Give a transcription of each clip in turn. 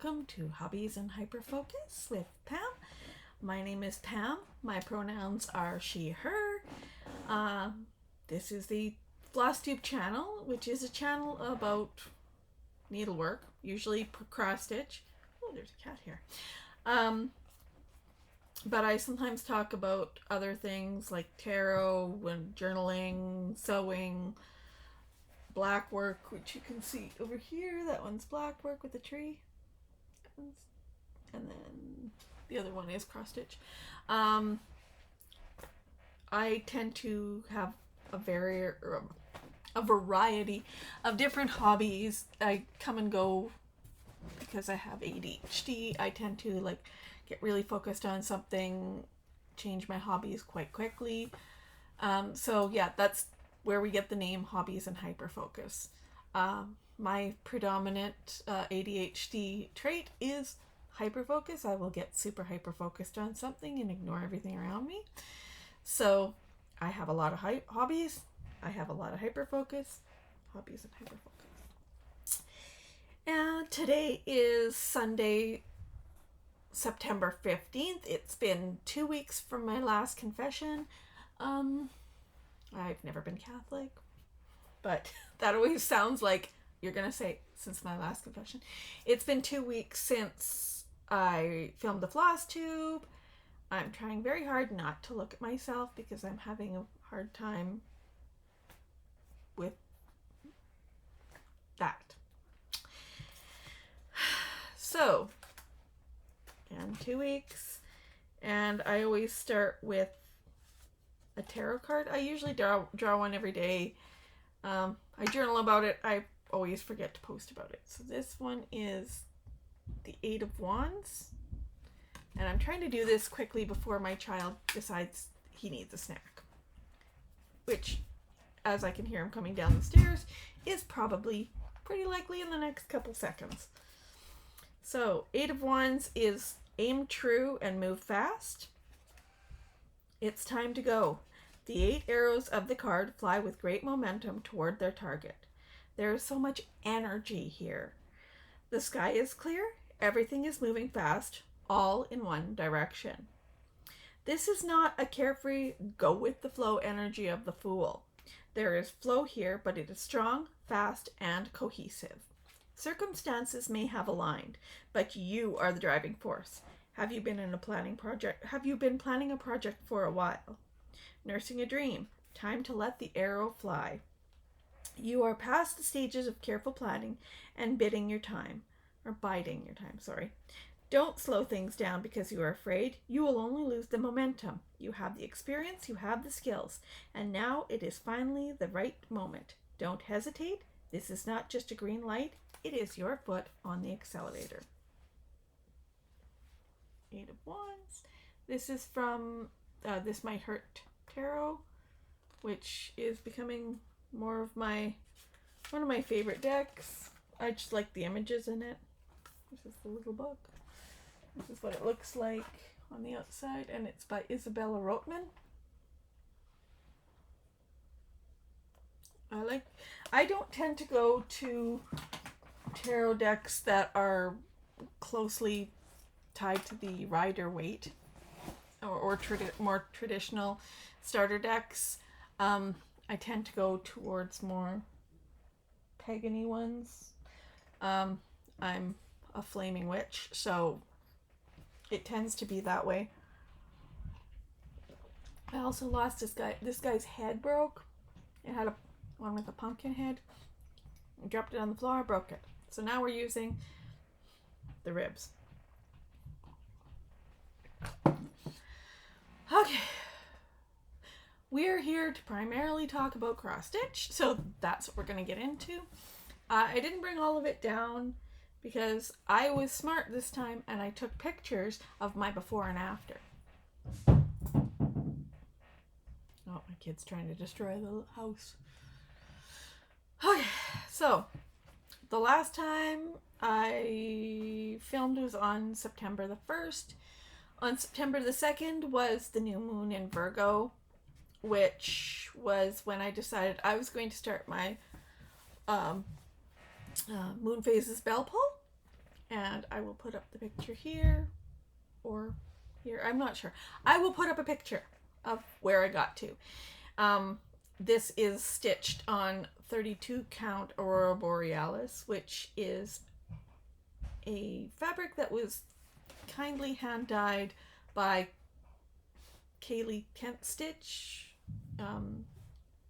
welcome to Hobbies and Hyperfocus with Pam. My name is Pam. My pronouns are she, her. This is the Flosstube channel, which is a channel about needlework, usually cross stitch. Oh, there's a cat here. But I sometimes talk about other things like tarot and journaling, sewing, black work, which you can see over here. That one's black work with a tree. And then the other one is cross stitch. I tend to have a variety of different hobbies. I come and go because I have ADHD. I tend to get really focused on something, change my hobbies quite quickly. So yeah, that's where we get the name Hobbies and Hyperfocus. My predominant ADHD trait is hyperfocus. I will get super hyper-focused on something and ignore everything around me. So I have a lot of hobbies. I have a lot of hyperfocus. Hobbies and hyperfocus. And today is Sunday, September 15th. It's been 2 weeks from my last confession. I've never been Catholic, but that always sounds like you're going to say, since my last confession. It's been 2 weeks since I filmed the Flosstube. I'm trying very hard not to look at myself because I'm having a hard time with that. So, again, 2 weeks, and I always start with a tarot card. I usually draw one every day. I journal about it. I always forget to post about it. So this one is the 8 of Wands. And I'm trying to do this quickly before my child decides he needs a snack. Which, as I can hear him coming down the stairs, is probably pretty likely in the next couple seconds. So, 8 of Wands is aim true and move fast. It's time to go. The 8 arrows of the card fly with great momentum toward their target. There is so much energy here. The sky is clear. Everything is moving fast, all in one direction. This is not a carefree, go with the flow energy of the Fool. There is flow here, but it is strong, fast, and cohesive. Circumstances may have aligned, but you are the driving force. Have you been planning a project for a while? Nursing a dream. Time to let the arrow fly. You are past the stages of careful planning and biding your time. Or biding your time, sorry. Don't slow things down because you are afraid. You will only lose the momentum. You have the experience, you have the skills. And now it is finally the right moment. Don't hesitate. This is not just a green light. It is your foot on the accelerator. 8 of Wands. This is from This Might Hurt Tarot, which is becoming more of one of my favorite decks. I just like the images in it. This is the little book. This is what it looks like on the outside, and it's by Isabella Rotman. I don't tend to go to tarot decks that are closely tied to the Rider-Waite or more traditional starter decks. I tend to go towards more pagan-y ones. I'm a flaming witch, so it tends to be that way. I also lost this guy's head broke. It had one with a pumpkin head. I dropped it on the floor, I broke it. So now we're using the ribs. Okay. We're here to primarily talk about cross stitch, so that's what we're going to get into. I didn't bring all of it down because I was smart this time and I took pictures of my before and after. Oh, my kid's trying to destroy the house. Okay, so the last time I filmed was on September the 1st. On September the 2nd was the new moon in Virgo, which was when I decided I was going to start my moon phases bell pull. And I will put up the picture here or here. I'm not sure. I will put up a picture of where I got to. This is stitched on 32 count Aurora Borealis, which is a fabric that was kindly hand dyed by Kaylee Kent Stitch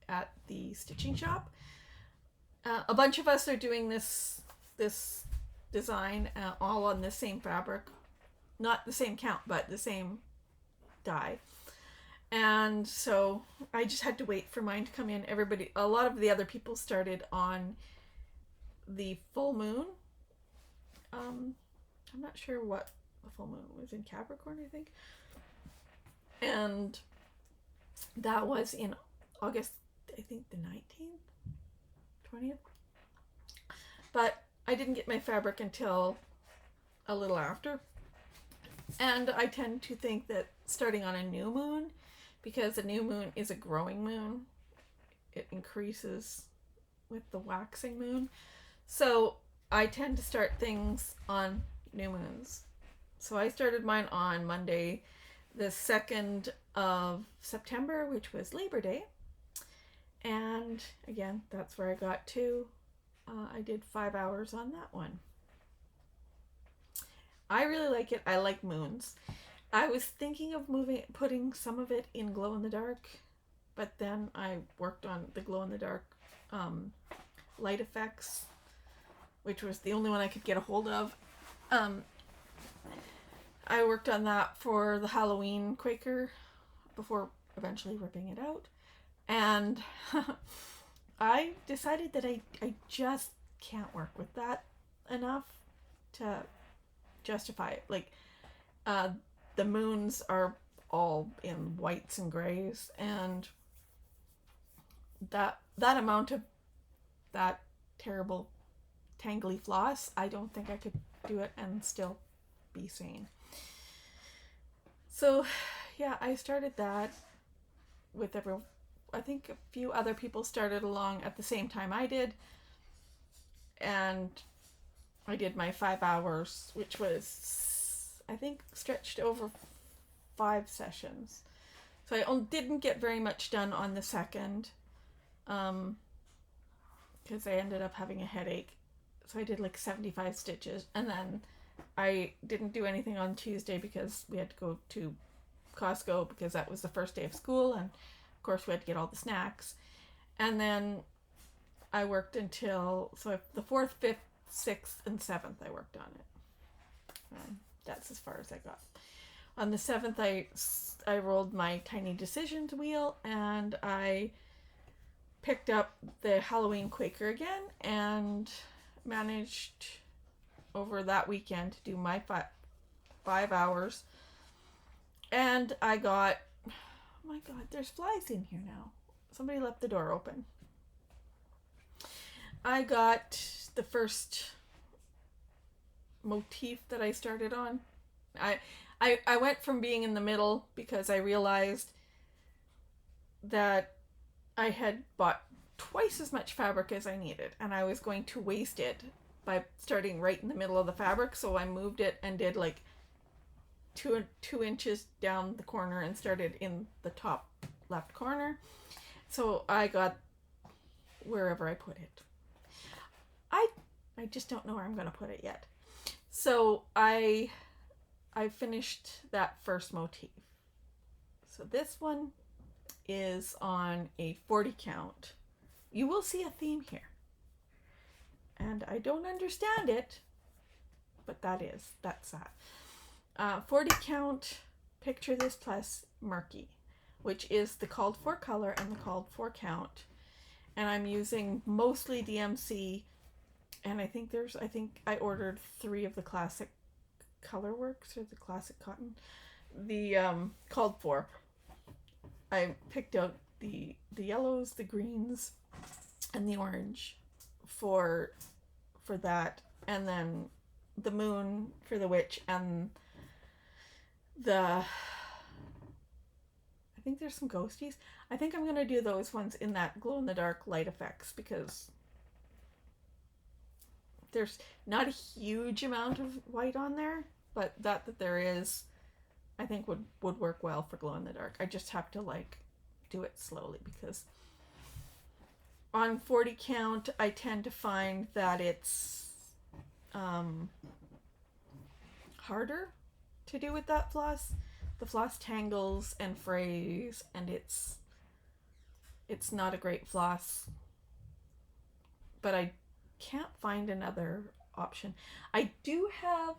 at the stitching shop. A bunch of us are doing this design all on the same fabric, not the same count, but the same dye. And so I just had to wait for mine to come in. A lot of the other people started on the full moon. I'm not sure what the full moon was, in Capricorn, I think. And that was in August, I think the 19th, 20th. But I didn't get my fabric until a little after. And I tend to think that starting on a new moon, because a new moon is a growing moon, it increases with the waxing moon. So I tend to start things on new moons. So I started mine on Monday, the 2nd of September, which was Labor Day. And again, that's where I got to. I did 5 hours on that one. I really like it. I like moons. I was thinking of putting some of it in glow in the dark, but then I worked on the glow in the dark light effects, which was the only one I could get a hold of. I worked on that for the Halloween Quaker before eventually ripping it out. And I decided that I just can't work with that enough to justify it. Like, the moons are all in whites and grays, and that amount of that terrible tangly floss, I don't think I could do it and still be sane. So yeah, I started that with everyone. I think a few other people started along at the same time I did, and I did my 5 hours, which was, I think, stretched over 5 sessions. So I didn't get very much done on the 2nd, because I ended up having a headache. So I did like 75 stitches, and then I didn't do anything on Tuesday because we had to go to Costco because that was the first day of school, and of course we had to get all the snacks. And then I worked until, so the 4th, 5th, 6th, and 7th I worked on it. That's as far as I got. On the 7th I rolled my Tiny Decisions wheel, and I picked up the Halloween Quaker again and managed over that weekend to do my 5 hours. And I got, oh my god, there's flies in here now. Somebody left the door open. I got the first motif that I started on. I went from being in the middle because I realized that I had bought twice as much fabric as I needed, and I was going to waste it by starting right in the middle of the fabric. So I moved it and did like two inches down the corner and started in the top left corner. So I got wherever I put it. I just don't know where I'm going to put it yet. So I finished that first motif. So this one is on a 40 count. You will see a theme here. And I don't understand it, but that's that. 40 count, picture this plus Murky, which is the called for color and the called for count. And I'm using mostly DMC, and I think I ordered 3 of the classic color works, or the classic cotton. The called for, I picked out the yellows, the greens, and the orange for that, and then the moon for the witch, and I think there's some ghosties. I think I'm gonna do those ones in that glow in the dark light effects, because there's not a huge amount of white on there, but that there is, I think would work well for glow in the dark. I just have to like do it slowly because on 40 count I tend to find that it's harder to do with that floss. The floss tangles and frays, and it's not a great floss. But I can't find another option. I do have,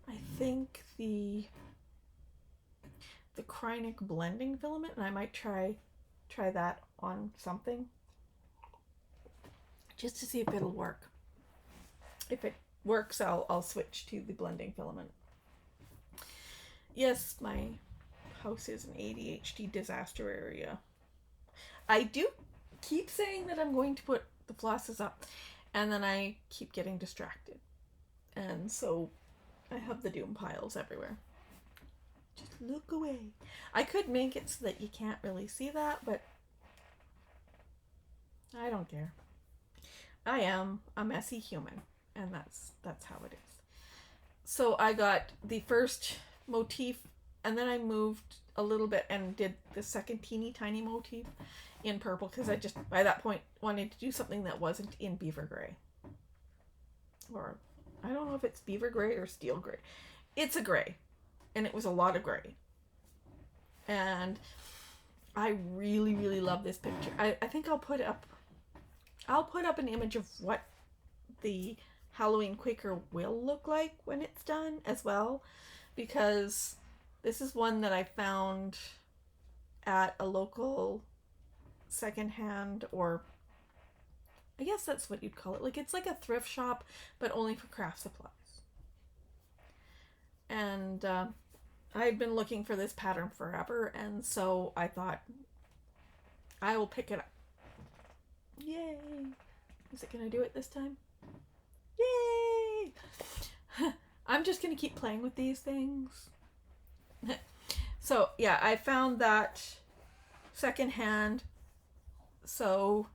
I think, the Krynic blending filament, and I might try that on something just to see if it'll work. If it works, I'll switch to the blending filament. Yes, my house is an ADHD disaster area. I do keep saying that I'm going to put the flosses up, and then I keep getting distracted. And so I have the doom piles everywhere. Just look away. I could make it so that you can't really see that, but I don't care. I am a messy human, and that's how it is. So I got the first motif, and then I moved a little bit and did the second teeny tiny motif in purple, because I just by that point wanted to do something that wasn't in beaver gray, or I don't know if it's beaver gray or steel gray. It's a gray, and it was a lot of gray, and I really love this picture. I think I'll put up an image of what the Halloween Quaker will look like when it's done as well, because this is one that I found at a local secondhand, or I guess that's what you'd call it. Like, it's like a thrift shop, but only for craft supplies. And I'd been looking for this pattern forever, and so I thought I will pick it up. Yay! Is it gonna do it this time? Yay! I'm just gonna keep playing with these things. So yeah, I found that secondhand, so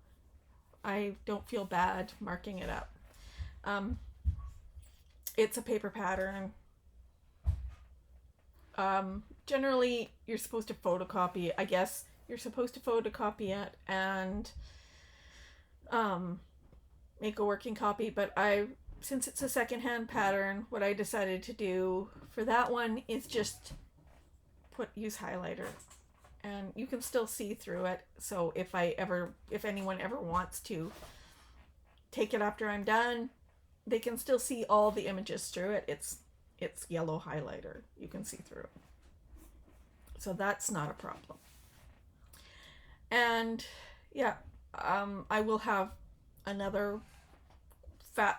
I don't feel bad marking it up. It's a paper pattern. Generally you're supposed to photocopy. I guess you're supposed to photocopy it and make a working copy, but since it's a secondhand pattern, what I decided to do for that one is just use highlighter, and you can still see through it. So if anyone ever wants to take it after I'm done, they can still see all the images through it. It's yellow highlighter. You can see through it. So that's not a problem. And yeah, I will have another fat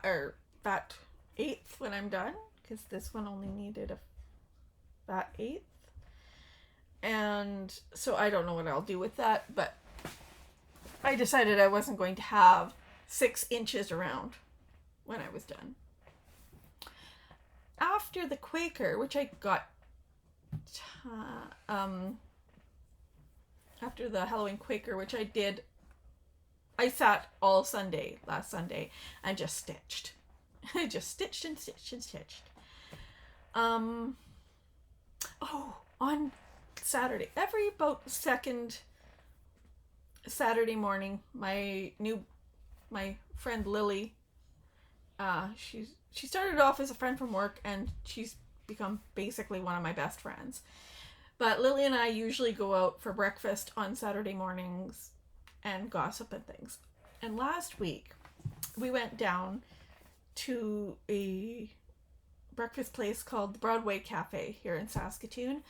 eighth when I'm done, because this one only needed a fat eighth. And so I don't know what I'll do with that, but I decided I wasn't going to have 6 inches around when I was done. After the Quaker, which I got after the Halloween Quaker, which I did, I sat all Sunday, last Sunday, and just stitched. I just stitched and stitched and stitched. On Saturday, every about second Saturday morning, my friend Lily, she started off as a friend from work, and she's become basically one of my best friends. But Lily and I usually go out for breakfast on Saturday mornings and gossip and things. And last week, we went down to a breakfast place called the Broadway Cafe here in Saskatoon.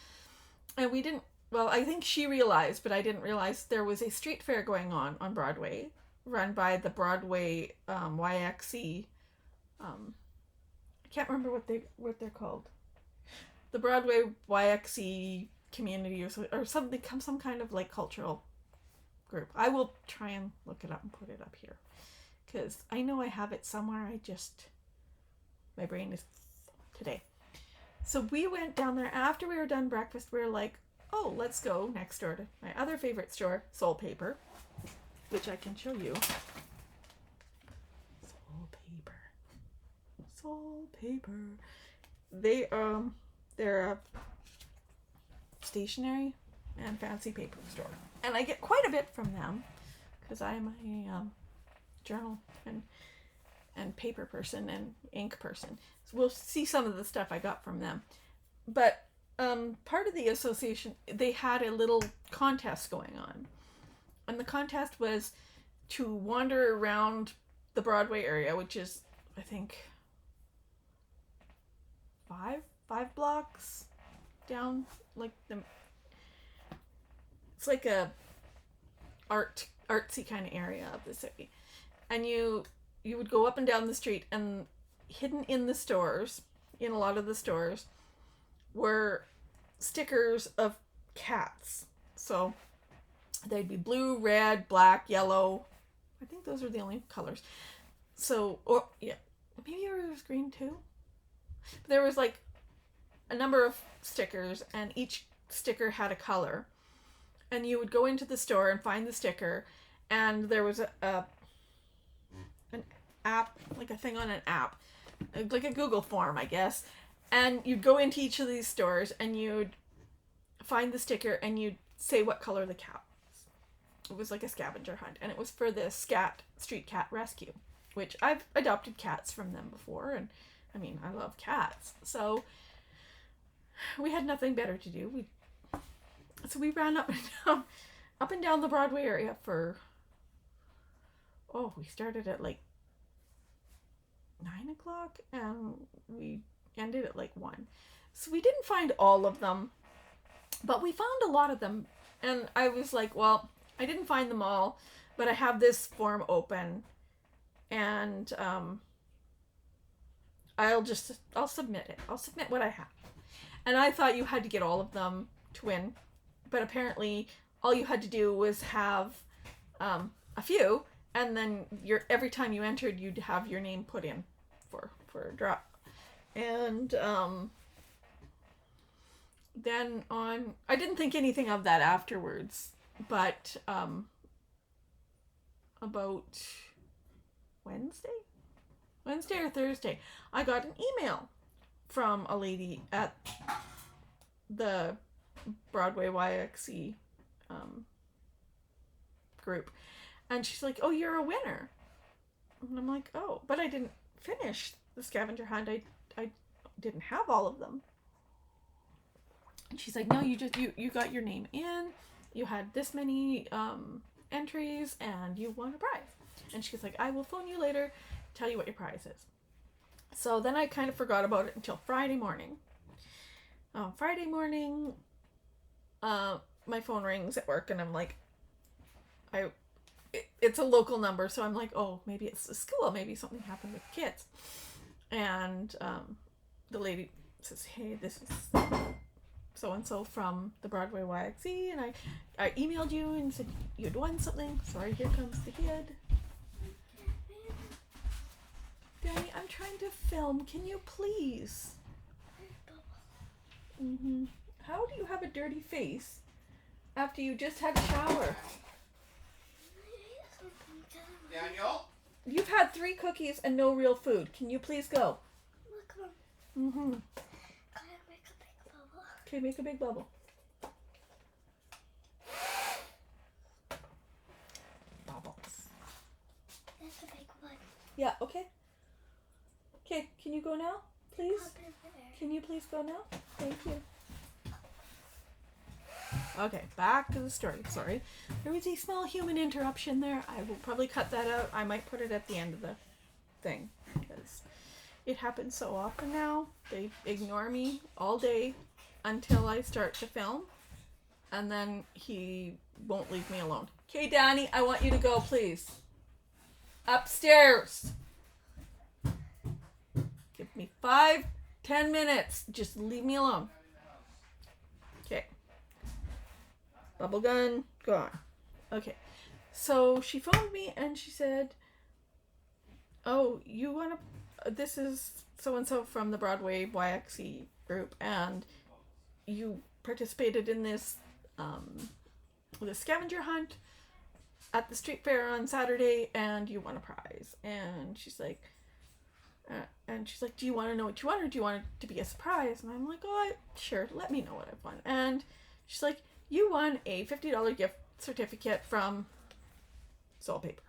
And I think she realized, but I didn't realize there was a street fair going on Broadway, run by the Broadway YXE. I can't remember what they're called. The Broadway YXE community or something, some kind of like cultural group. I will try and look it up and put it up here, because I know I have it somewhere. My brain is today. So we went down there after we were done breakfast. We were like, oh, let's go next door to my other favorite store, Soul Paper, which I can show you. Soul Paper. Soul Paper. They're a stationery and fancy paper store, and I get quite a bit from them because I'm a journal and paper person and ink person. So we'll see some of the stuff I got from them. But part of the association, they had a little contest going on, and the contest was to wander around the Broadway area, which is, I think, five blocks down, like it's like a artsy kind of area of the city, and you would go up and down the street, and hidden in the stores, in a lot of the stores, were stickers of cats. So they'd be blue, red, black, yellow. I think those are the only colors. So, or yeah, maybe there was green too. But there was like a number of stickers, and each sticker had a color. And you would go into the store and find the sticker, and there was an app, like a thing on an app, like a Google form, I guess. And you'd go into each of these stores, and you'd find the sticker, and you'd say what color the cat was. It was like a scavenger hunt, and it was for the Street Cat Rescue, which I've adopted cats from them before, and I mean, I love cats. So we had nothing better to do. So we ran up and down the Broadway area for, we started at like 9 o'clock and we ended at like 1. So we didn't find all of them, but we found a lot of them. And I was like, well, I didn't find them all, but I have this form open, and I'll submit it. I'll submit what I have. And I thought you had to get all of them to win, but apparently all you had to do was have a few, and then every time you entered, you'd have your name put in for a draw. And then I didn't think anything of that afterwards, but about Wednesday or Thursday, I got an email from a lady at the Broadway YXE group, and she's like, "Oh, you're a winner," and I'm like, "Oh," but I didn't finish the scavenger hunt. I didn't have all of them. And she's like, "No, you got your name in. You had this many entries, and you won a prize." And she's like, "I will phone you later, tell you what your prize is." So then I kind of forgot about it until Friday morning. Friday morning, my phone rings at work, and I'm like, it's a local number, so I'm like, oh, maybe it's the school, maybe something happened with kids. And the lady says, "Hey, this is so-and-so from the Broadway YXE, and I emailed you and said you'd won something. Sorry, here comes the kid. Danny, I'm trying to film. Can you please?" How do you have a dirty face after you just had a shower? Daniel? You've had 3 cookies and no real food. Can you please go? Come on. Can I make a big bubble? Okay, make a big bubble. Bubbles. That's a big one. Yeah, okay. Okay, can you go now, please? Pop it over there. Can you please go now? Thank you. Okay, back to the story. Sorry. There was a small human interruption there. I will probably cut that out. I might put it at the end of the thing, because it happens so often now. They ignore me all day until I start to film, and then he won't leave me alone. Okay, Danny, I want you to go, please. Upstairs. Give me 5-10 minutes. Just leave me alone. Okay. Bubble gun gone. Okay. So she phoned me and she said, "Oh, you want to... This is so-and-so from the Broadway YXE group, and you participated in this the scavenger hunt at the street fair on Saturday, and you won a prize." And she's like... And she's like, do you want to know what you want, or do you want it to be a surprise? And I'm like, oh, sure, let me know what I've won. And she's like, you won a $50 gift certificate from Soulpaper.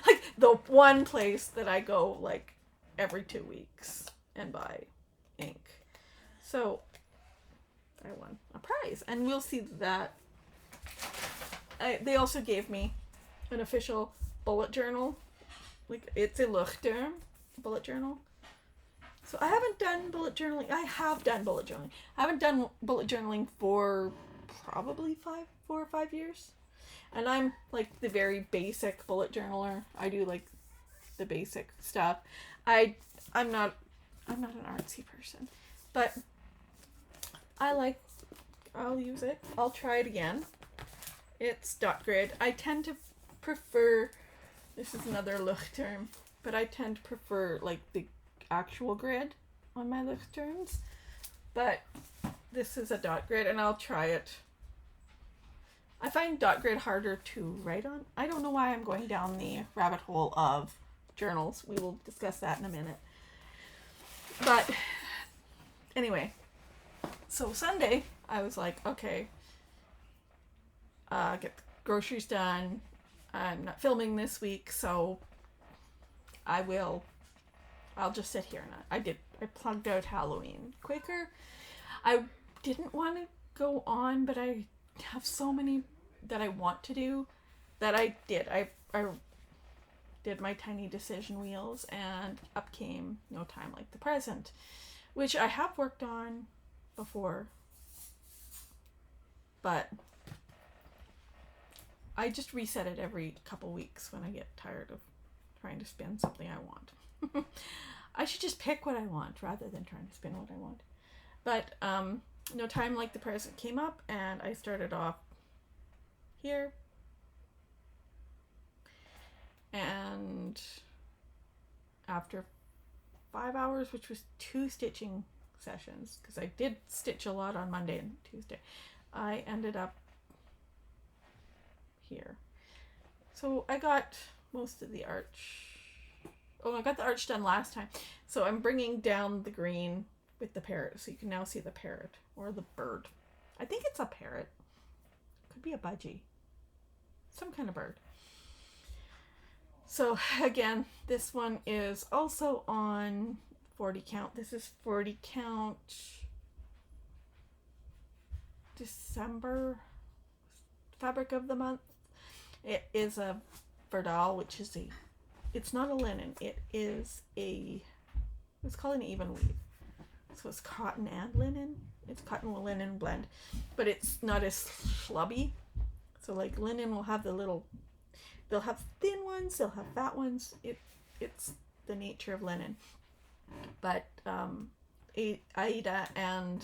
Like, the one place that I go, like, every 2 weeks and buy ink. So, I won a prize. And we'll see that. They also gave me an official bullet journal. Like, it's a Luchter bullet journal. So I haven't done bullet journaling. I have done bullet journaling. I haven't done bullet journaling for probably 4 or 5 years. And I'm like the very basic bullet journaler. I do like the basic stuff. I'm not an artsy person. But I'll use it. I'll try it again. It's dot grid. I tend to prefer, this is another Luchter, but I tend to prefer like the actual grid on my Luchterns. But this is a dot grid, and I'll try it. I find dot grid harder to write on. I don't know why I'm going down the rabbit hole of journals. We will discuss that in a minute. But anyway, so Sunday I was like, okay, get the groceries done. I'm not filming this week, so I'll just sit here. And I plugged out Halloween Quaker. I didn't want to go on, but I have so many that I want to do that I did. I did my tiny decision wheels, and up came No Time Like the Present, which I have worked on before, but I just reset it every couple weeks when I get tired of trying to spin something I want. I should just pick what I want rather than trying to spin what I want. But No Time Like the Present came up, and I started off here. And after 5 hours, which was 2 stitching sessions, because I did stitch a lot on Monday and Tuesday, I ended up here. So I got most of the arch. Oh, I got the arch done last time. So I'm bringing down the green with the parrot, so you can now see the parrot or the bird. I think it's a parrot. Could be a budgie. Some kind of bird. So again, this one is also on 40 count. This is 40 count December fabric of the month. It is a Verdal, which is it's not a linen. It's called an even weave. So it's cotton and linen. It's cotton with linen blend, but it's not as schlubby. So like linen will have they'll have thin ones, they'll have fat ones. It's the nature of linen. But Aida and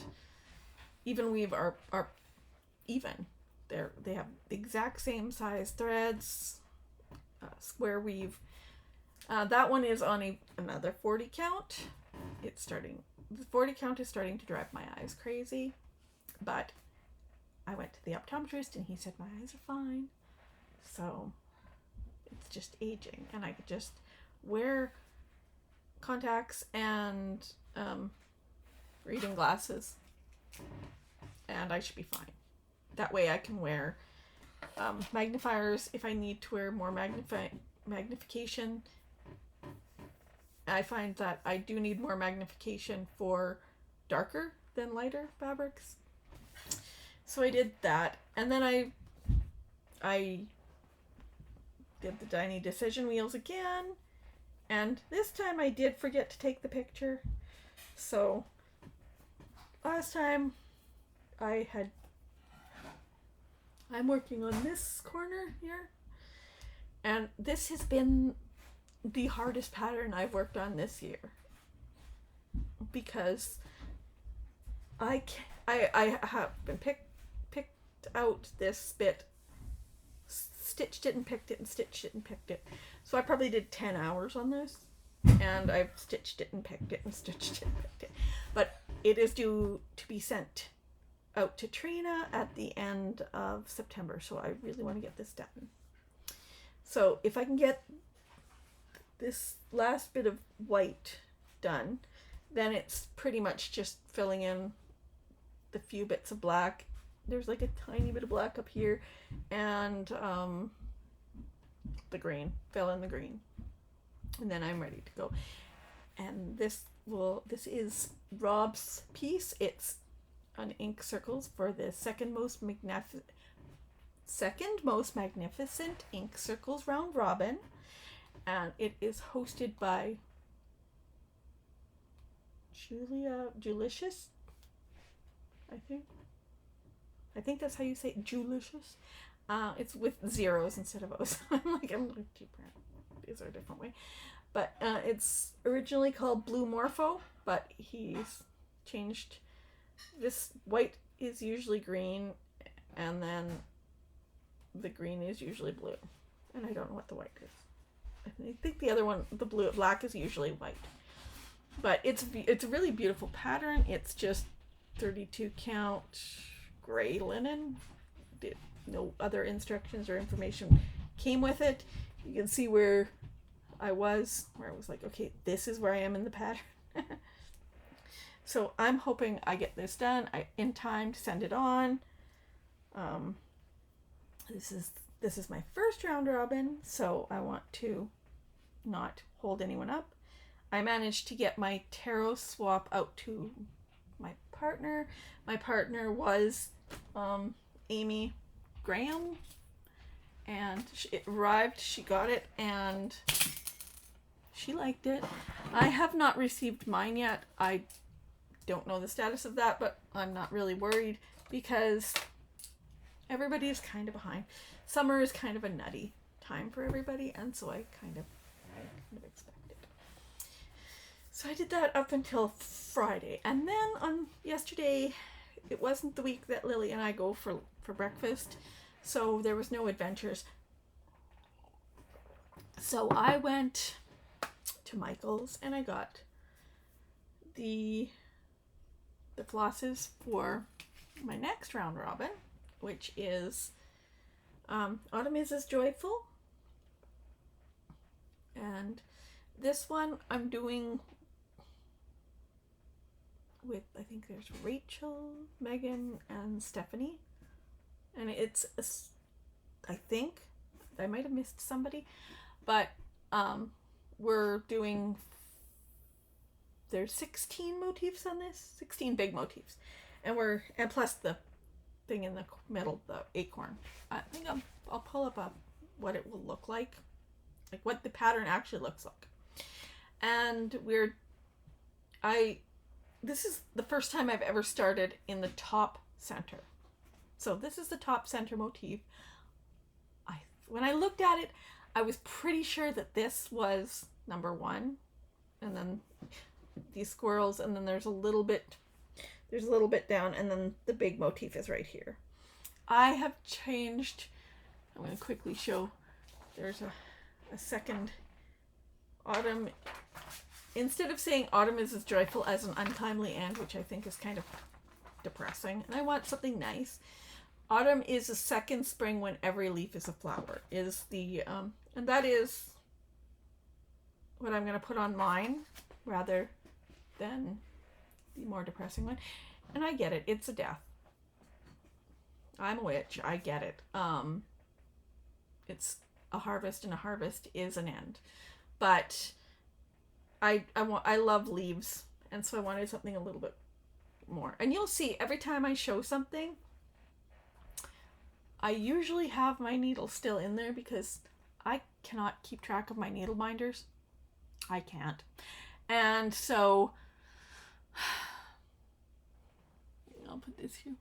even weave are even. They have the exact same size threads. Square weave. That one is on another 40 count. The 40 count is starting to drive my eyes crazy, but I went to the optometrist and he said my eyes are fine. So it's just aging, and I could just wear contacts and reading glasses, and I should be fine. That way I can wear magnifiers if I need to wear more magnification. I find that I do need more magnification for darker than lighter fabrics. So I did that, and then I did the tiny decision wheels again, and this time I did forget to take the picture. So last time I'm working on this corner here, and this has been the hardest pattern I've worked on this year, because I have been picked out this bit, stitched it and picked it, and stitched it and picked it. So I probably did 10 hours on this, and I've stitched it and picked it and stitched it and picked it. But it is due to be sent out to Trina at the end of September, so I really want to get this done. So if I can get this last bit of white done, then it's pretty much just filling in the few bits of black. There's like a tiny bit of black up here, and the green. Fill in the green, and then I'm ready to go. And this is Rob's piece. It's an ink circles for the second most magnificent ink circles round robin, and it is hosted by Julicious, I think that's how you say it, Julicious. It's with zeros instead of O's. I'm like these are a different way. But it's originally called Blue Morpho, but he's changed. This white is usually green, and then the green is usually blue. And I don't know what the white is. I think the other one, the black is usually white. But it's a really beautiful pattern. It's just 32 count gray linen. No other instructions or information came with it. You can see where I was like, okay, this is where I am in the pattern. So I'm hoping I get this done in time to send it on. This is my first round robin, so I want to not hold anyone up. I managed to get my tarot swap out to my partner. My partner was Amy Graham, and it arrived, she got it, and she liked it. I have not received mine yet. I don't know the status of that, but I'm not really worried because everybody is kind of behind. Summer is kind of a nutty time for everybody, and so I kind of expect it. So I did that up until Friday, and then on yesterday, it wasn't the week that Lily and I go for breakfast, so there was no adventures. So I went to Michael's and I got the flosses for my next round robin, which is Autumn is Joyful. And this one I'm doing with, I think there's Rachel, Megan, and Stephanie. And it's, I think, I might have missed somebody, but we're doing, there's 16 motifs on this, 16 big motifs. And plus the thing in the middle, the acorn. I think I'll pull up what it will look like what the pattern actually looks like. And this is the first time I've ever started in the top center. So this is the top center motif. When I looked at it, I was pretty sure that this was number one, and then these squirrels, and then there's a little bit down, and then the big motif is right here. I have changed. I'm going to quickly show. There's a second autumn. Instead of saying autumn is as joyful as an untimely end, which I think is kind of depressing, and I want something nice. Autumn is a second spring when every leaf is a flower. Is the and that is what I'm going to put on mine rather than the more depressing one. And I get it. It's a death. I'm a witch. I get it. It's a harvest, and a harvest is an end. But I love leaves, and so I wanted something a little bit more. And you'll see every time I show something, I usually have my needle still in there because I cannot keep track of my needle binders. I can't. And so I'll put this here.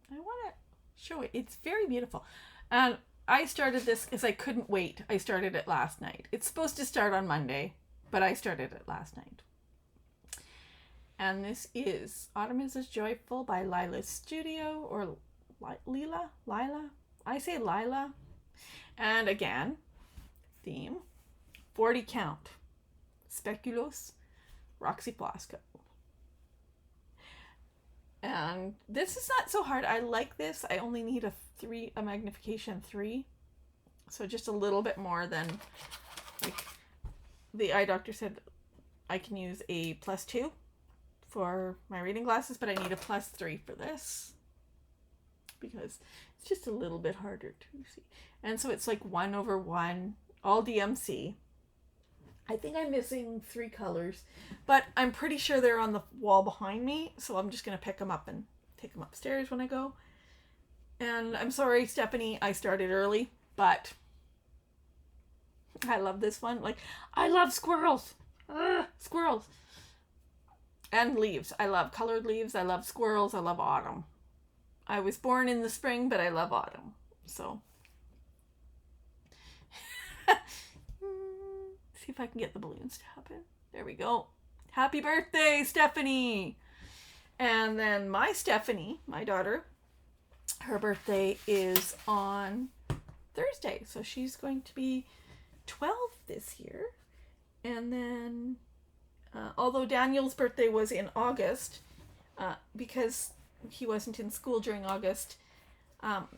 I want to show it. It's very beautiful. And I started this because I couldn't wait. I started it last night. It's supposed to start on Monday, but I started it last night. And this is Autumn is as Joyful by Lila's Studio, or Lila. I say Lila. And again, theme, 40 count, Speculoos, Roxy Flasco. And this is not so hard. I like this. I only need a magnification 3. So just a little bit more than, like, the eye doctor said I can use a +2 for my reading glasses, but I need a +3 for this because it's just a little bit harder to see. And so it's like 1/1, all DMC. I think I'm missing 3 colors, but I'm pretty sure they're on the wall behind me, so I'm just going to pick them up and take them upstairs when I go. And I'm sorry, Stephanie, I started early, but I love this one. Like, I love squirrels. Squirrels. And leaves. I love colored leaves. I love squirrels. I love autumn. I was born in the spring, but I love autumn. So, see if I can get the balloons to happen. There we go. Happy birthday, Stephanie! And then my Stephanie, my daughter, her birthday is on Thursday. So she's going to be 12 this year. And then, although Daniel's birthday was in August, because he wasn't in school during August,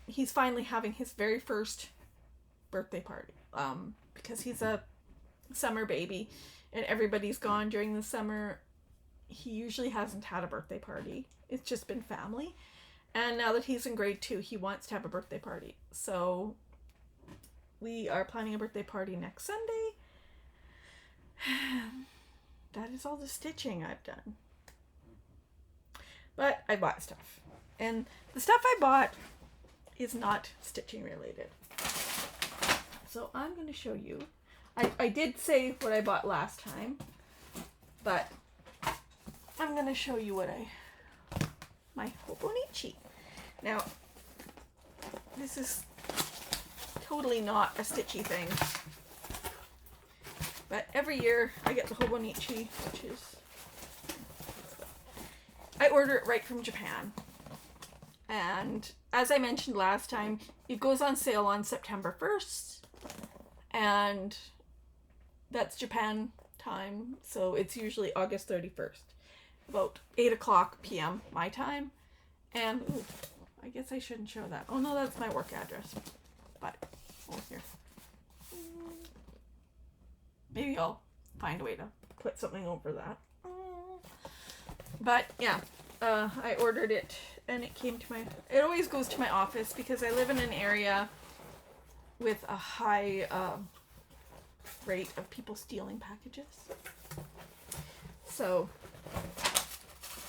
he's finally having his very first birthday party. Because he's a summer baby and everybody's gone during the summer. He usually hasn't had a birthday party. It's just been family. And now that he's in grade 2, he wants to have a birthday party. So we are planning a birthday party next Sunday. That is all the stitching I've done. But I bought stuff. And the stuff I bought is not stitching related. So I'm going to show you. I did say what I bought last time, but I'm going to show you what my Hobonichi. Now, this is totally not a stitchy thing, but every year I get the Hobonichi, which is, I order it right from Japan. And as I mentioned last time, it goes on sale on September 1st, and that's Japan time, so it's usually August 31st, about 8:00 p.m. my time. And ooh, I guess I shouldn't show that. Oh no, that's my work address. But here, maybe I'll find a way to put something over that. But yeah, I ordered it and it came to my. It always goes to my office because I live in an area with a high rate of people stealing packages. So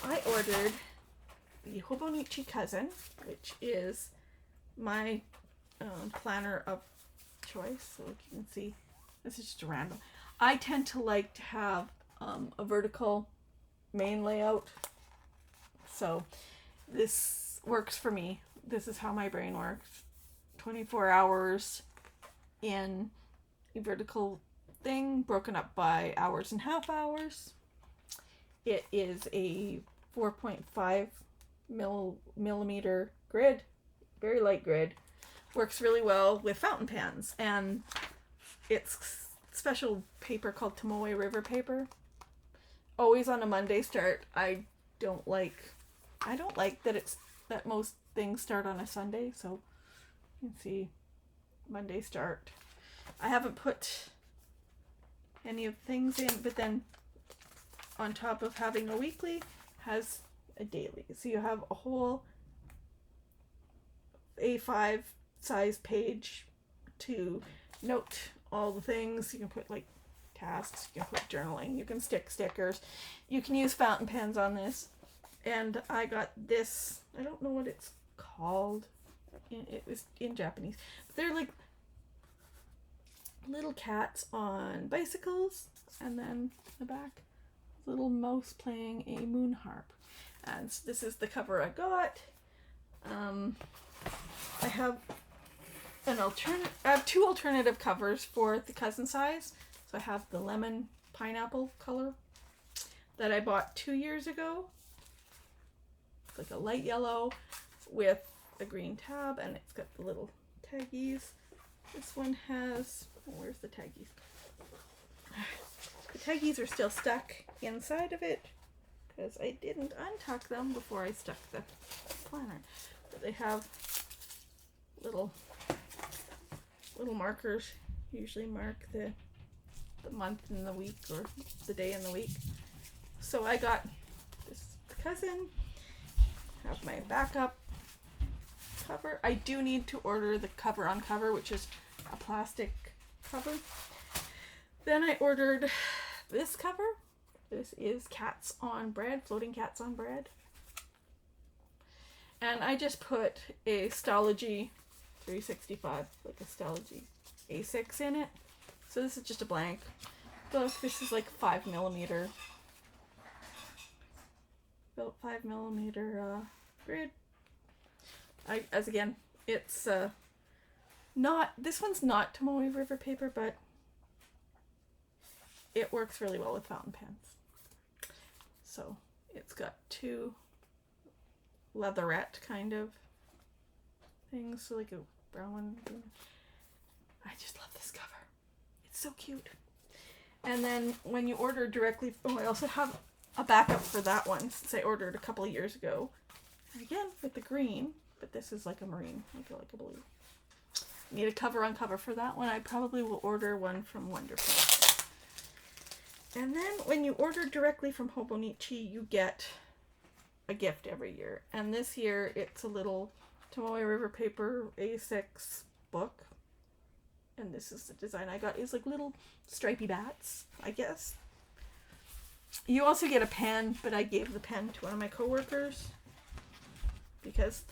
I ordered the Hobonichi Cousin, which is my planner of choice. So like you can see, this is just a random. I tend to like to have a vertical main layout. So this works for me. This is how my brain works. 24 hours in a vertical thing broken up by hours and half hours. It is a 4.5 millimeter grid, very light grid. Works really well with fountain pens, and it's special paper called Tomoe River paper. Always on a Monday start. I don't like that most things start on a Sunday, so you can see Monday start. I haven't put any of things in, but then on top of having a weekly, has a daily. So you have a whole A5 size page to note all the things. You can put like tasks, you can put journaling, you can stick stickers, you can use fountain pens on this. And I got this, I don't know what it's called. It was in Japanese. But they're like little cats on bicycles, and then the back, little mouse playing a moon harp. And so this is the cover I got. I have two alternative covers for the cousin size. So I have the lemon pineapple color that I bought 2 years ago. It's like a light yellow with a green tab, and it's got the little taggies. This one has, where's the taggies? The taggies are still stuck inside of it because I didn't untuck them before I stuck the planner. But they have little markers, usually mark the the month and the week, or the day and the week. So I got this cousin, have my backup cover. I do need to order the cover on cover, which is a plastic cover. Then I ordered this cover. This is Cats on Bread, Floating Cats on Bread. And I just put a Stalogy 365, like a Stalogy A6 in it. So this is just a blank book. This is like 5mm. About 5mm grid. As again, it's not, this one's not Tomoe River paper, but it works really well with fountain pens. So it's got two leatherette kind of things, so like a brown one. I just love this cover. It's so cute. And then when you order directly, oh, I also have a backup for that one since I ordered a couple of years ago. And again, with the green, but this is like a marine, like a blue. Need a cover on cover for that one. I probably will order one from Wonderful. And then when you order directly from Hobonichi, you get a gift every year. And this year it's a little Tomoe River paper A6 book. And this is the design I got. It's like little stripy bats, I guess. You also get a pen, but I gave the pen to one of my coworkers because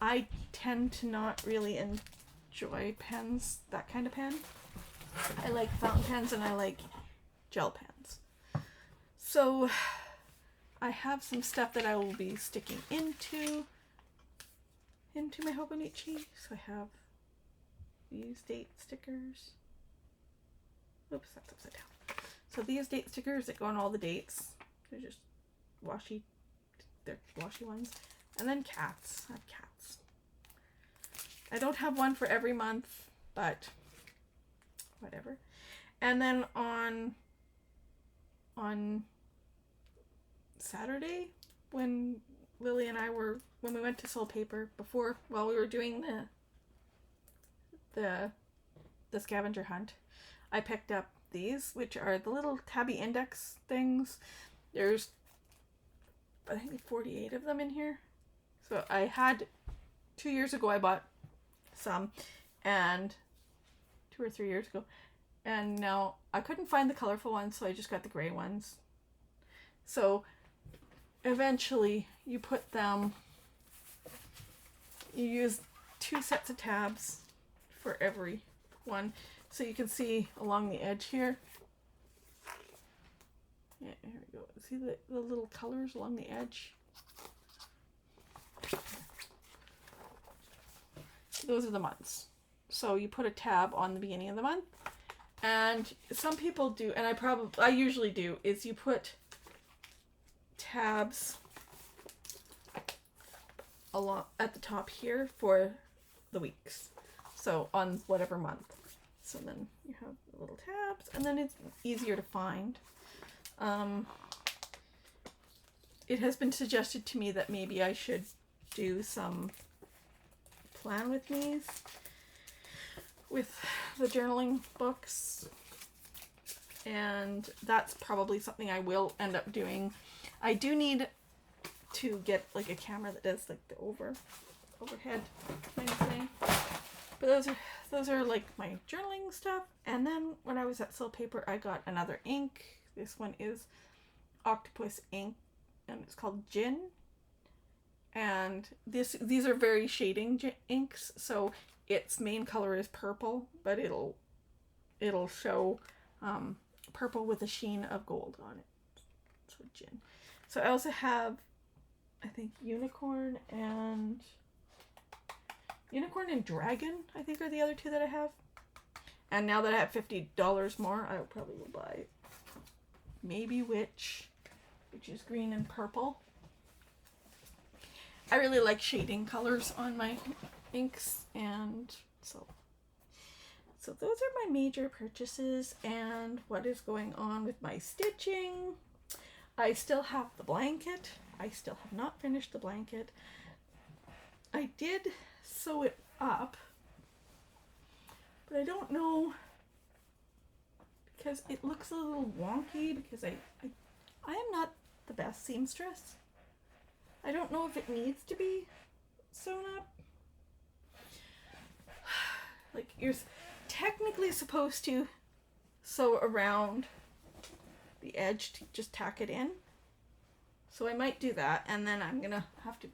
I tend to not really enjoy pens, that kind of pen. I like fountain pens and I like gel pens. So I have some stuff that I will be sticking into my Hobonichi. So I have these date stickers. Oops, that's upside down. So these date stickers that go on all the dates. They're just washy. They're washy ones. And then cats. I have cats. I don't have one for every month, but whatever. And then on Saturday, when Lily and I when we went to Soul Paper while we were doing the scavenger hunt, I picked up these, which are the little tabby index things. There's, I think, 48 of them in here. So I had, 2 years ago I bought some, and 2 or 3 years ago, and now I couldn't find the colorful ones, so I just got the gray ones. So eventually you put them, you use 2 sets of tabs for every one. So you can see along the edge here. Yeah, here we go. See the little colors along the edge? Those are the months. So you put a tab on the beginning of the month. And some people do, and I usually do, is you put tabs along at the top here for the weeks. So on whatever month. So then you have the little tabs, and then it's easier to find. It has been suggested to me that maybe I should do some plan with me's with the journaling books, and that's probably something I will end up doing. I do need to get like a camera that does like the overhead kind of thing. But those are like my journaling stuff. And then when I was at Soul Paper, I got another ink. This one is Octopus ink, and it's called Gin. And these are very shading inks, so its main color is purple, but it'll show purple with a sheen of gold on it. So Gin. So I also have, I think, Unicorn and Dragon, I think, are the other two that I have. And now that I have $50 more, I probably will buy maybe Witch, which is green and purple. I really like shading colors on my inks, and so those are my major purchases. And what is going on with my stitching? I still have the blanket. I still have not finished the blanket. I did sew it up, but I don't know, because it looks a little wonky because I am not the best seamstress. I don't know if it needs to be sewn up. Like, you're technically supposed to sew around the edge to just tack it in. So I might do that, and then I'm gonna have to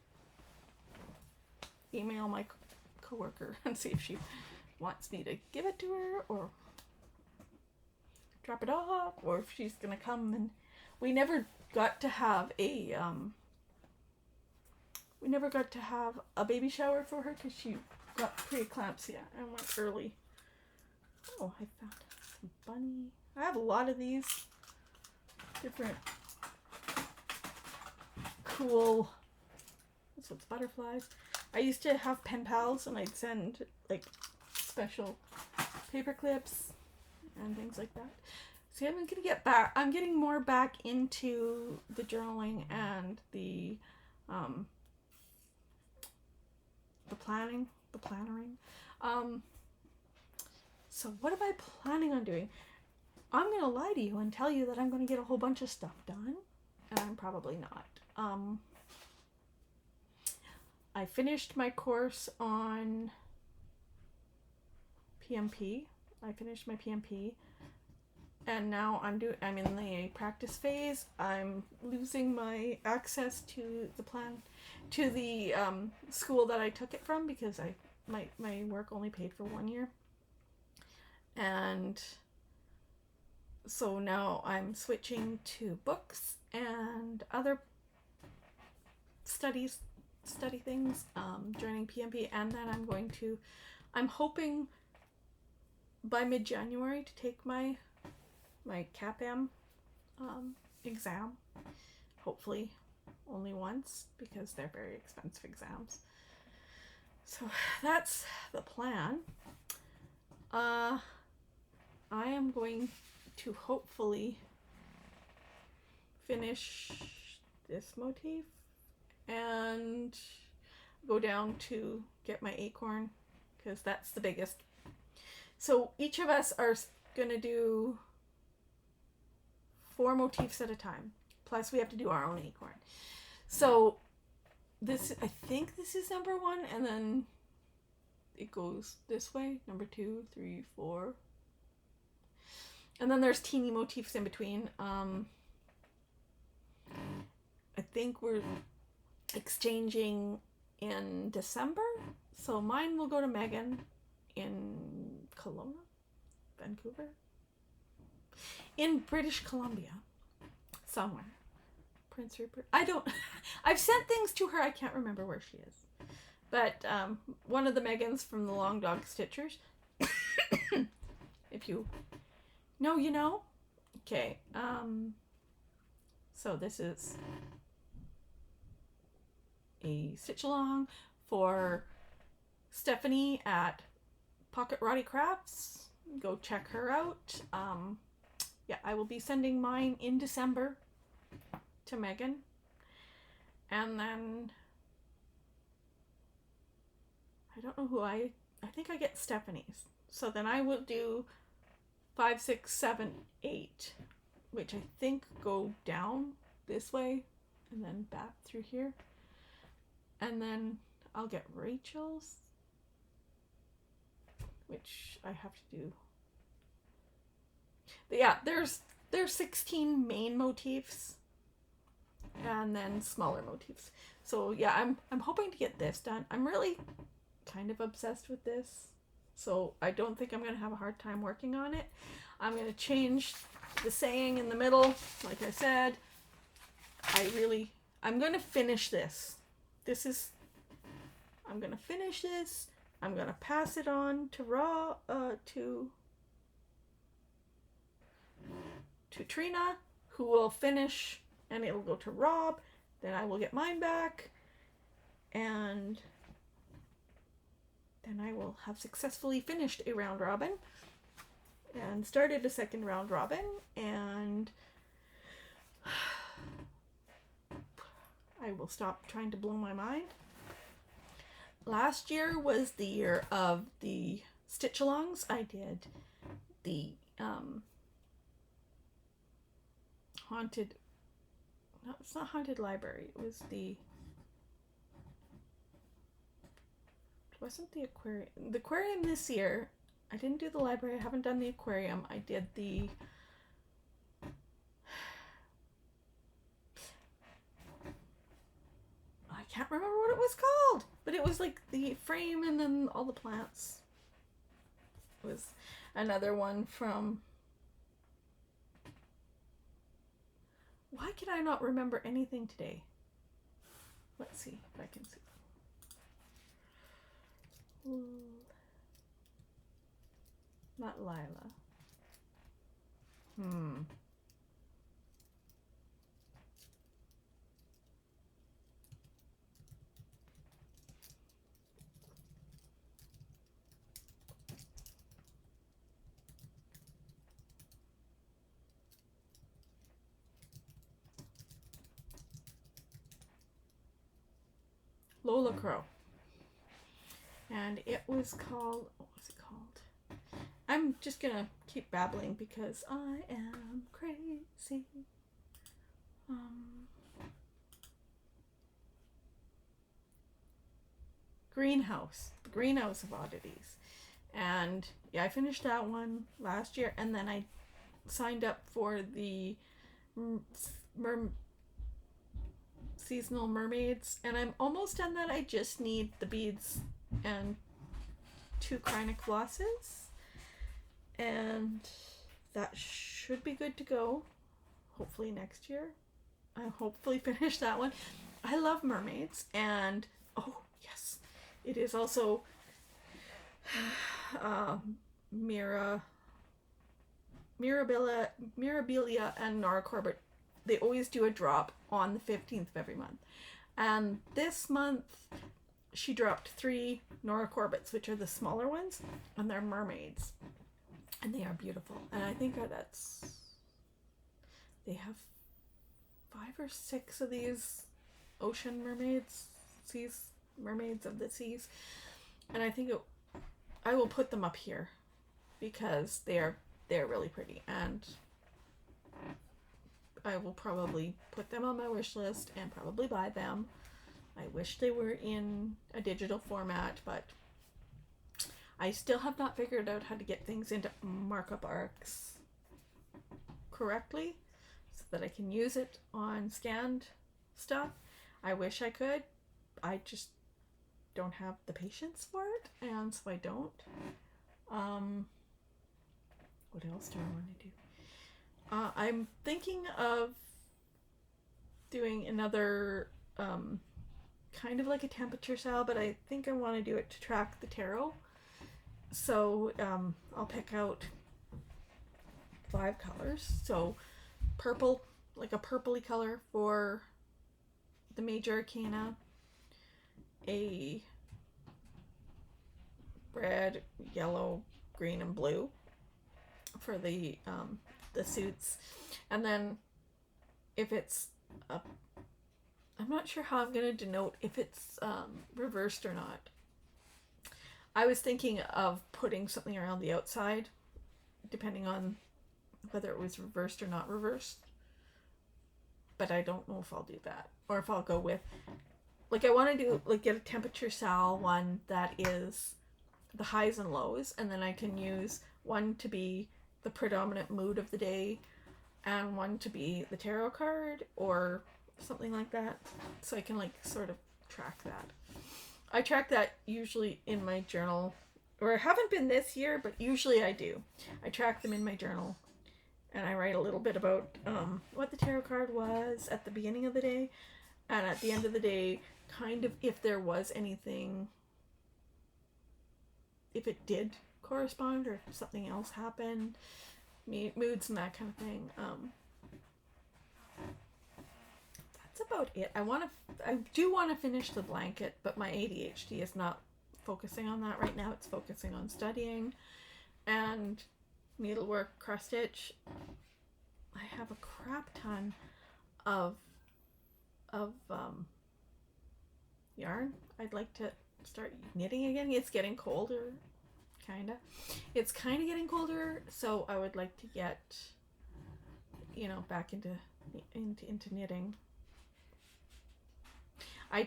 email my coworker and see if she wants me to give it to her or drop it off, or if she's gonna come. And we never got to have a baby shower for her because she got preeclampsia and went early. Oh, I found some bunny. I have a lot of these different cool, so it's butterflies. I used to have pen pals and I'd send like special paper clips and things like that. See, I'm gonna get back. I'm getting more back into the journaling and the plannering. So what am I planning on doing? I'm gonna lie to you and tell you that I'm gonna get a whole bunch of stuff done, and I'm probably not. I finished my course on PMP. I finished my PMP, and now I'm in the practice phase. I'm losing my access to the school that I took it from because my work only paid for 1 year, and so now I'm switching to books and other study things, joining PMP, and then I'm hoping by mid-January to take my CAPM exam, hopefully only once because they're very expensive exams. So that's the plan. I am going to hopefully finish this motif and go down to get my acorn because that's the biggest. So each of us are going to do 4 motifs at a time. Plus we have to do our own acorn. So I think this is number 1, and then it goes this way, number 2, 3, 4. And then there's teeny motifs in between. I think we're exchanging in December. So mine will go to Megan in Kelowna, Vancouver, in British Columbia, somewhere. Prince Rupert. I've sent things to her. I can't remember where she is. But one of the Megans from the Long Dog Stitchers. If you know, you know. Okay. So this is a stitch along for Stephanie at Pocket Roddy Crafts. Go check her out. Yeah, I will be sending mine in December to Megan. And then I don't know who I think I get Stephanie's. So then I will do 5, 6, 7, 8, which I think go down this way and then back through here. And then I'll get Rachel's, which I have to do. But yeah, there's 16 main motifs and then smaller motifs. So yeah, I'm hoping to get this done. I'm really kind of obsessed with this, so I don't think I'm going to have a hard time working on it. I'm going to change the saying in the middle. Like I said, I'm going to finish this. I'm going to finish this. I'm going to pass it on to to Trina, who will finish, and it will go to Rob. Then I will get mine back, and then I will have successfully finished a round robin and started a second round robin, and I will stop trying to blow my mind. Last year was the year of the stitch alongs. I did the haunted, no, it's not haunted library, it was the, it wasn't the aquarium. The aquarium this year, I didn't do the library, I haven't done the aquarium, I did the, I can't remember what it was called, but it was like the frame and then all the plants. It was another one from, why can I not remember anything today? Let's see if I can see. Not Lila. Lola Crow. And it was called, what was it called? I'm just gonna keep babbling because I am crazy. Greenhouse. The Greenhouse of Oddities. And yeah, I finished that one last year, and then I signed up for the seasonal mermaids, and I'm almost done that. I just need the beads and 2 chronic glosses, and that should be good to go hopefully next year. I'll hopefully finish that one. I love mermaids, and oh yes, it is also Mirabilia and Nora Corbett. They always do a drop on the 15th of every month. And this month, she dropped 3 Nora Corbetts, which are the smaller ones, and they're mermaids. And they are beautiful. And I think they have 5 or 6 of these ocean mermaids, mermaids of the seas. And I think I will put them up here because they're really pretty, and I will probably put them on my wish list and probably buy them. I wish they were in a digital format, but I still have not figured out how to get things into markup arcs correctly so that I can use it on scanned stuff. I wish I could. I just don't have the patience for it, and so I don't. What else do I want to do? I'm thinking of doing another kind of like a temperature style, but I think I want to do it to track the tarot. So I'll pick out 5 colors. So purple, like a purpley color for the major arcana, a red, yellow, green, and blue for the suits, and then if it's I'm not sure how I'm going to denote if it's reversed or not. I was thinking of putting something around the outside depending on whether it was reversed or not reversed, but I don't know if I'll do that or if I'll go with, like, I want to do, like, get a temperature sal one that is the highs and lows, and then I can use one to be the predominant mood of the day and one to be the tarot card or something like that, so I can, like, sort of track that. I track that usually in my journal, or I haven't been this year, but usually I do. I track them in my journal, and I write a little bit about what the tarot card was at the beginning of the day, and at the end of the day, kind of if there was anything, if it did correspond or if something else happened, moods and that kind of thing. That's about it. I do want to finish the blanket, but my ADHD is not focusing on that right now. It's focusing on studying and needlework, cross stitch. I have a crap ton of yarn. I'd like to start knitting again. It's getting colder, kinda. It's kind of getting colder, so I would like to get, back into into knitting. I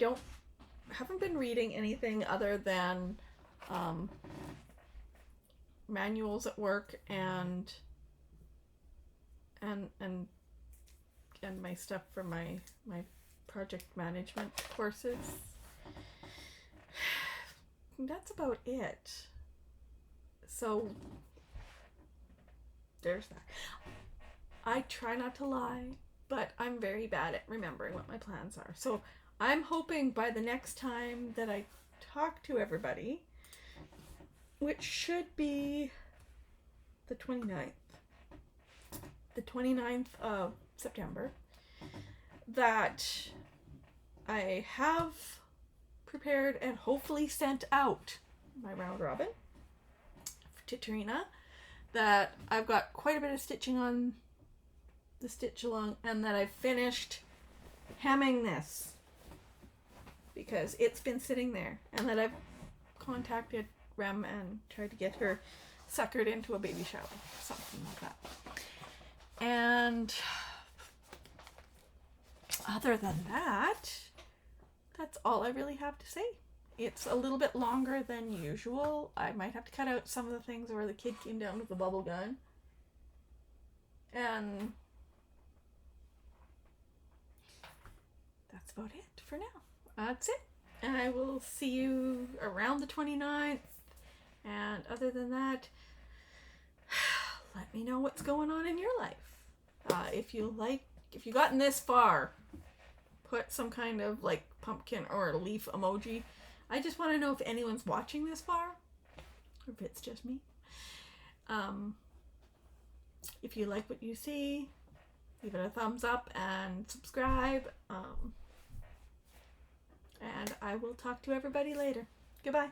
haven't been reading anything other than manuals at work and my stuff for my project management courses. That's about it. So there's that. I try not to lie, but I'm very bad at remembering what my plans are. So I'm hoping by the next time that I talk to everybody, which should be the 29th of September, that I have prepared and hopefully sent out my round robin to Tarina, that I've got quite a bit of stitching on the stitch along, and that I've finished hemming this because it's been sitting there, and that I've contacted Rem and tried to get her suckered into a baby shower, something like that. And other than that, that's all I really have to say. It's a little bit longer than usual. I might have to cut out some of the things where the kid came down with the bubble gun. And that's about it for now. That's it. And I will see you around the 29th. And other than that, let me know what's going on in your life. If you've gotten this far, put some kind of like pumpkin or leaf emoji. I just want to know if anyone's watching this far, or if it's just me. If you like what you see, give it a thumbs up and subscribe. And I will talk to everybody later. Goodbye.